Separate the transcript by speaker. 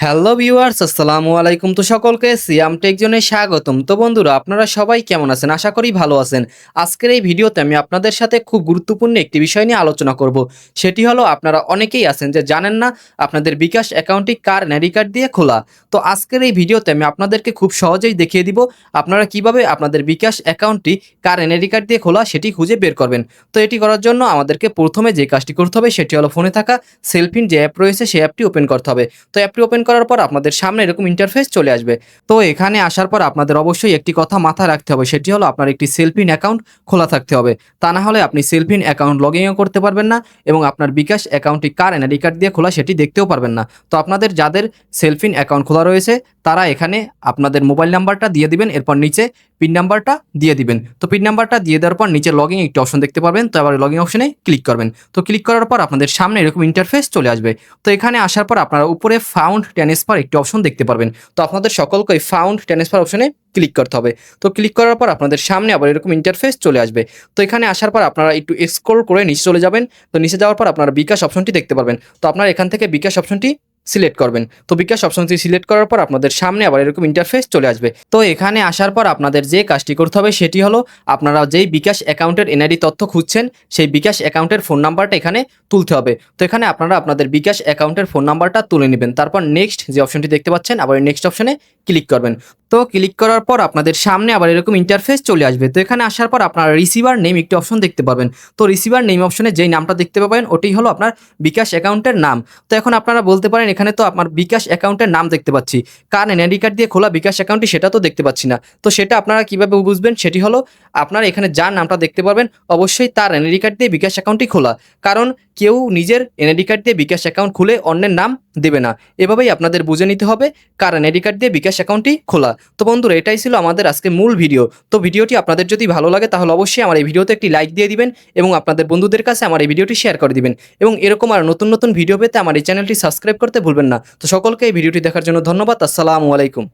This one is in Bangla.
Speaker 1: হ্যালো ভিউয়ার্স, আসসালামু আলাইকুম। তো সকলকে সিয়াম টেক জোনে স্বাগতম। তো বন্ধুরা, আপনারা সবাই কেমন আছেন? আশা করি ভালো আছেন। আজকের এই ভিডিওতে আমি আপনাদের সাথে খুব গুরুত্বপূর্ণ একটি বিষয় নিয়ে আলোচনা করব। সেটি হলো, আপনারা অনেকেই আছেন যে জানেন না আপনাদের বিকাশ অ্যাকাউন্টটি কার এনআইডি কার্ড দিয়ে খোলা। তো আজকের এই ভিডিওতে আমি আপনাদেরকে খুব সহজেই দেখিয়ে দিব আপনারা কিভাবে আপনাদের বিকাশ অ্যাকাউন্টটি কার এনআইডি কার্ড দিয়ে খোলা সেটি খুঁজে বের করবেন। তো এটি করার জন্য আমাদেরকে প্রথমে যে কাজটি করতে হবে সেটি হলো, ফোনে থাকা সেলফিন যে অ্যাপ রয়েছে সেই অ্যাপটি ওপেন করতে হবে। তো অ্যাপটি ওপেন করার পর আপনাদের সামনে এরকম ইন্টারফেস চলে আসবে। তো এখানে আসার পর আপনাদের অবশ্যই একটি কথা মাথায় রাখতে হবে, সেটি হলো আপনার একটি সেলফিন অ্যাকাউন্ট খোলা থাকতে হবে। তা না হলে আপনি সেলফিন অ্যাকাউন্ট লগ ইনও করতে পারবেন না এবং আপনার বিকাশ অ্যাকাউন্টটি কার এনআইডি কার্ড দিয়ে খোলা সেটি দেখতেও পারবেন না। তো আপনাদের যাদের সেলফিন অ্যাকাউন্ট খোলা রয়েছে তারা এখানে আপনাদের মোবাইল নাম্বারটা দিয়ে দিবেন, এরপর নিচে পিন নাম্বারটা দিয়ে দিবেন। তো পিন নাম্বারটা দিয়ে দেওয়ার পর নিচে লগইন একটি অপশন দেখতে পারবেন। তো আবার লগইন অপশনে ক্লিক করবেন। তো ক্লিক করার পর আপনাদের সামনে এরকম ইন্টারফেস চলে আসবে। তো এখানে আসার পর আপনারা উপরে ফাউন্ড ট্রান্সফার একটি অপশন দেখতে পারবেন। তো আপনাদের সকলকে ওই ফাউন্ড ট্রান্সফার অপশনে ক্লিক করতে হবে। তো ক্লিক করার পর আপনাদের সামনে আবার এরকম ইন্টারফেস চলে আসবে। তো এখানে আসার পর আপনারা একটু স্ক্রল করে নিচে চলে যাবেন। তো নিচে যাওয়ার পর আপনারা বিকাশ অপশনটি দেখতে পারবেন। তো আপনারা এখান থেকে বিকাশ অপশনটি সিলেক্ট করবেন। তো বিকাশ অপশনটি সিলেক্ট করার পর আপনাদের সামনে আবার এরকম ইন্টারফেস চলে আসবে। তো এখানে আসার পর আপনাদের যে কাজটি করতে হবে সেটি হলো, আপনারা যেই বিকাশ অ্যাকাউন্টের এনআইডি তথ্য খুঁজছেন সেই বিকাশ অ্যাকাউন্টের ফোন নাম্বারটা এখানে তুলতে হবে। তো এখানে আপনারা আপনাদের বিকাশ অ্যাকাউন্টের ফোন নাম্বারটা তুলে নেবেন। তারপর নেক্সট যে অপশনটি দেখতে পাচ্ছেন আবার নেক্সট অপশনে ক্লিক করবেন। তো ক্লিক করার পর আপনাদের সামনে আবার এরকম ইন্টারফেস চলে আসবে। তো এখানে আসার পর আপনারা রিসিভার নেম একটি অপশন দেখতে পাবেন। তো রিসিভার নেম অপশনে যেই নামটা দেখতে পাবেন ওটাই হলো আপনার বিকাশ অ্যাকাউন্টের নাম। তো এখন আপনারা বলতে পারেন, এখানে তো আমার বিকাশ অ্যাকাউন্টের নাম দেখতে পাচ্ছি, কার এনআইডি কার্ড দিয়ে খোলা বিকাশ অ্যাকাউন্টটি সেটা তো দেখতে পাচ্ছি না। তো সেটা আপনারা কিভাবে বুঝবেন? সেটি হলো, আপনারা এখানে যার নামটা দেখতে পারবেন অবশ্যই তার এনআইডি কার্ড দিয়ে বিকাশ অ্যাকাউন্টটি খোলা। কারণ কেউ নিজের এনআইডি কার্ড দিয়ে বিকাশ অ্যাকাউন্ট খুলে অন্যের নাম দেবে না। এভাবেই আপনাদের বুঝে নিতে হবে কার এনআইডি কার্ড দিয়ে বিকাশ অ্যাকাউন্টটি খোলা। তো বন্ধুরা, এটাই ছিল আমাদের আজকে মূল ভিডিও। তো ভিডিওটি আপনাদের যদি ভালো লাগে তাহলে অবশ্যই আমার এই ভিডিওতে একটি লাইক দিয়ে দিবেন এবং আপনাদের বন্ধুদের কাছে আমার এই ভিডিওটি শেয়ার করে দিবেন। এবং এরকম আর নতুন নতুন ভিডিও পেতে আমার এই চ্যানেলটি সাবস্ক্রাইব করতে ভুলবেন না। তো সকলকে এই ভিডিওটি দেখার জন্য ধন্যবাদ। আসসালামু আলাইকুম।